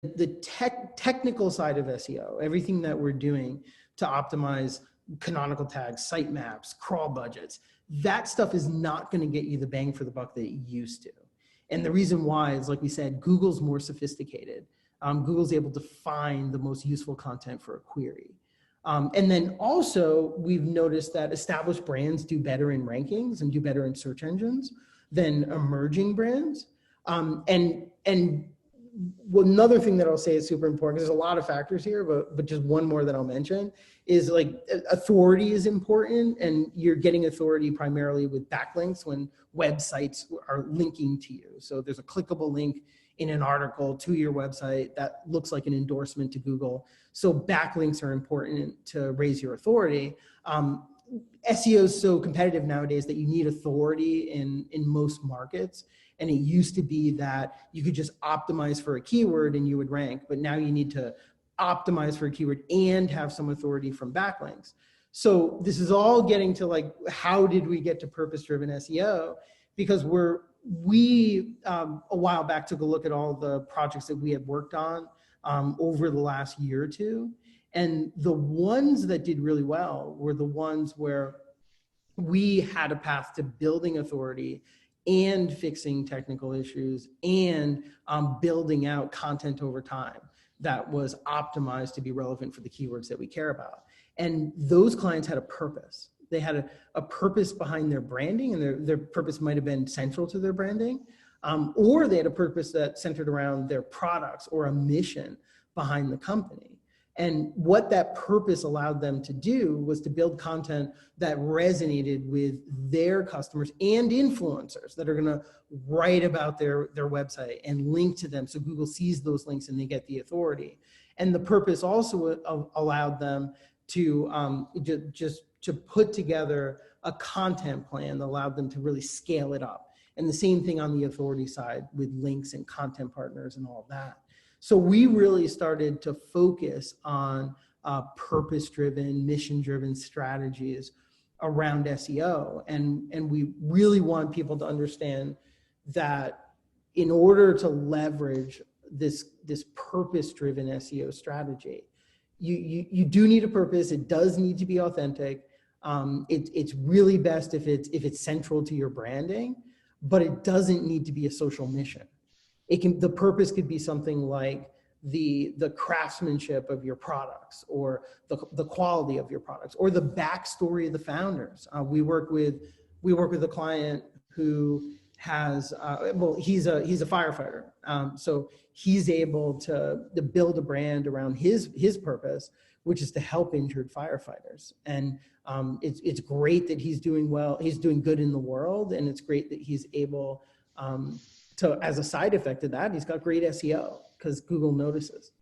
the technical side of SEO, everything that we're doing to optimize canonical tags, sitemaps, crawl budgets, that stuff is not going to get you the bang for the buck that it used to. And the reason why is, like we said, Google's more sophisticated. Google's able to find the most useful content for a query. And then also, we've noticed that established brands do better in rankings and do better in search engines than emerging brands. And another thing that I'll say is super important, there's a lot of factors here, but just one more that I'll mention is, like, authority is important, and you're getting authority primarily with backlinks when websites are linking to you. So there's a clickable link in an article to your website that looks like an endorsement to Google. So backlinks are important to raise your authority. SEO is so competitive nowadays that you need authority in most markets. And it used to be that you could just optimize for a keyword and you would rank, but now you need to optimize for a keyword and have some authority from backlinks. So this is all getting to, like, how did we get to purpose-driven SEO? Because we a while back took a look at all the projects that we had worked on over the last year or two. And the ones that did really well were the ones where we had a path to building authority and fixing technical issues and building out content over time that was optimized to be relevant for the keywords that we care about. And those clients had a purpose. They had a purpose behind their branding, and their purpose might have been central to their branding, or they had a purpose that centered around their products or a mission behind the company. And what that purpose allowed them to do was to build content that resonated with their customers and influencers that are going to write about their website and link to them. So Google sees those links and they get the authority. And the purpose also allowed them to just to put together a content plan that allowed them to really scale it up. And the same thing on the authority side with links and content partners and all that. So we really started to focus on purpose-driven, mission-driven strategies around SEO. And we really want people to understand that in order to leverage this purpose-driven SEO strategy, you do need a purpose. It does need to be authentic. It's really best if it's central to your branding, but it doesn't need to be a social mission. The purpose could be something like the craftsmanship of your products, or the quality of your products, or the backstory of the founders. We work with a client who has he's a firefighter, so he's able to build a brand around his purpose, which is to help injured firefighters. And it's great that he's doing well, he's doing good in the world, and it's great that he's able to, as a side effect of that, he's got great SEO because Google notices.